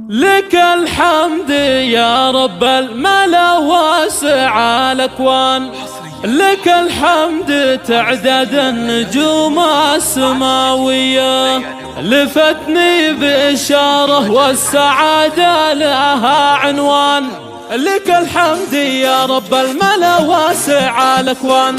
لك الحمد يا رب الملا واسع الأكوان، لك الحمد تعداد النجوم السماوية، لفتني بإشارة والسعادة لها عنوان. لك الحمد يا رب الملا واسع الأكوان.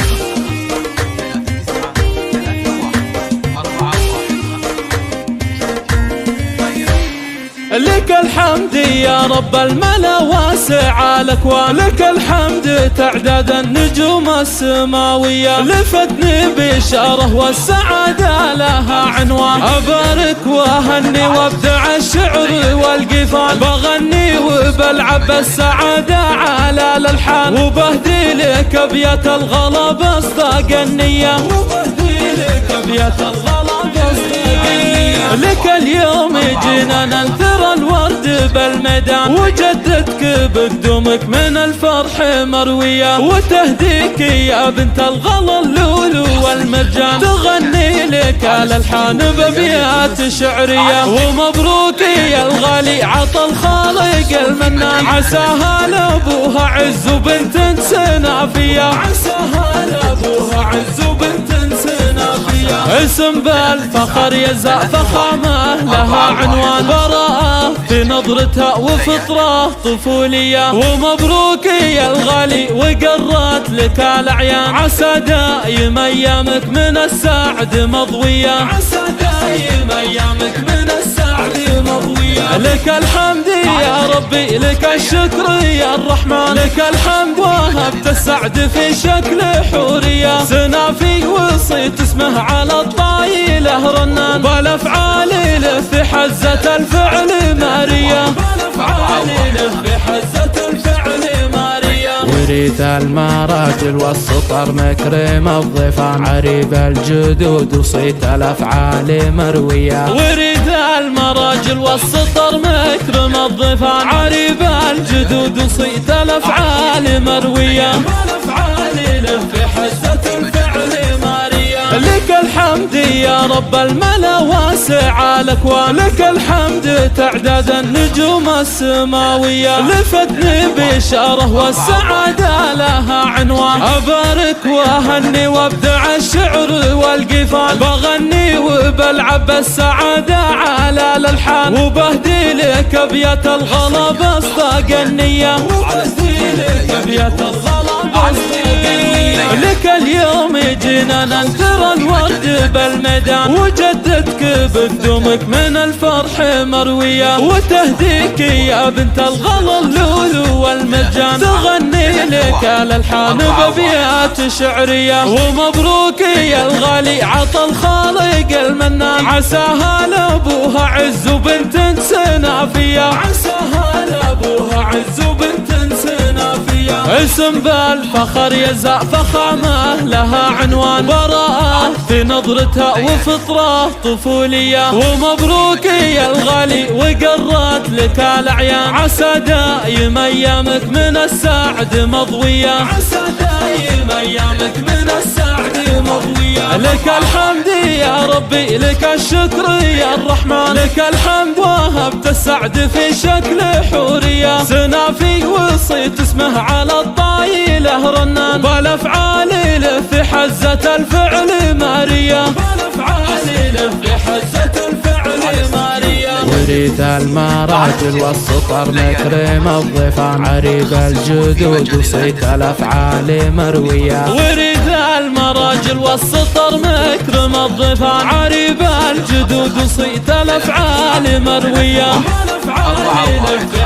لك الحمد يا رب الملا واسع الأكوان، لك الحمد تعداد النجوم السماوية، لفتني بشاره والسعادة لها عنوان. أبارك وأهني وابدع الشعر والقفال، بغني وبلعب السعادة على الألحان، وبهدي لك أبيات الغلا بأصداق النية، وبهدي لك أبيات الغلا بأصداق النية. لك اليوم جينا ننثر الورد بالميدان، وجدتك بقدومك من الفرح مروية، وتهديك يا بنت الغلا اللولو والمرجان، تغني لك الألحان بأبيات شعرية. ومبروك يا الغالي عطى الخالق المنان، عساها لأبوها عز وبنت سنافية، عساها لأبوها عز وبنت سنافية. اسم بالفخر يزع فخامة لها عنوان، براءة في نظرتها وفطرة طفولية. ومبروك يا الغالي وقرت لك الأعيان، عسى دايم أيامك من السعد مضوية، عسى دايم أيامك من السعد مضوية. لك الحمد يا ربي لك الشكر يا الرحمن، لك الحمد وهبت السعد في شكل حورية، سنافي وصيت اسمه على الطايلة رنان، بالأفعال له في حزة الفعل مارية، بالأفعال له في حزة الفعل مارية. وريث المراجل والسطر مكرم الضيفان، عريب الجدود وصيت الأفعال مروية. وريث المراجل والسطر مكرم الضيفان، عريب الجدود وصيت الأفعال مروية، بالأفعال له في حزة الفعل مارية. لك الحمد يا رب الملا واسع الأكوان، لك الحمد تعداد النجوم السماوية، لفتني بشاره والسعادة لها عنوان. أبارك وأهني وابدع الشعر والقفال، بغني وبلعب السعادة على الألحان، وبهدي لك أبيات الغلا بأصداق النية، وبهدي لك أبيات الغلا بأصداق النية. لك اليوم جينا ننثر الورد بالميدان، وجدتك بقدومك من الفرح مروية، وتهديك يا بنت الغلا اللولو والمرجان، تغني لك الألحان بأبيات شعرية. ومبروك يا الغالي عطى الخالق المنان، عساها لأبوها عز وبنت سنافية، عساها لأبوها عز وبنت سنافية. اسم بالفخر يزع فخامة لها عنوان، براءة في نظرتها وفطرة طفولية. ومبروك يا الغالي وقرت لك الأعيان، عسى دايم أيامك من السعد مضوية، عسى دايم أيامك من السعد مضوية. لك الحمد يا ربي لك الشكر يا الرحمن، لك الحمد وهبت السعد في شكل حورية، سنافي وصيت اسمه على الطايلة رنان، بالأفعال له في حزة الفعل مارية، بالأفعال له في حزة الفعل مارية. وريث المراجل والسطر مكرم الضيفان، عريب الجدود وصيت الأفعال مروية. وريث المراجل والسطر مكرم الضيفان، عريب الجدود وصيت الأفعال مروية، بالأفعال له في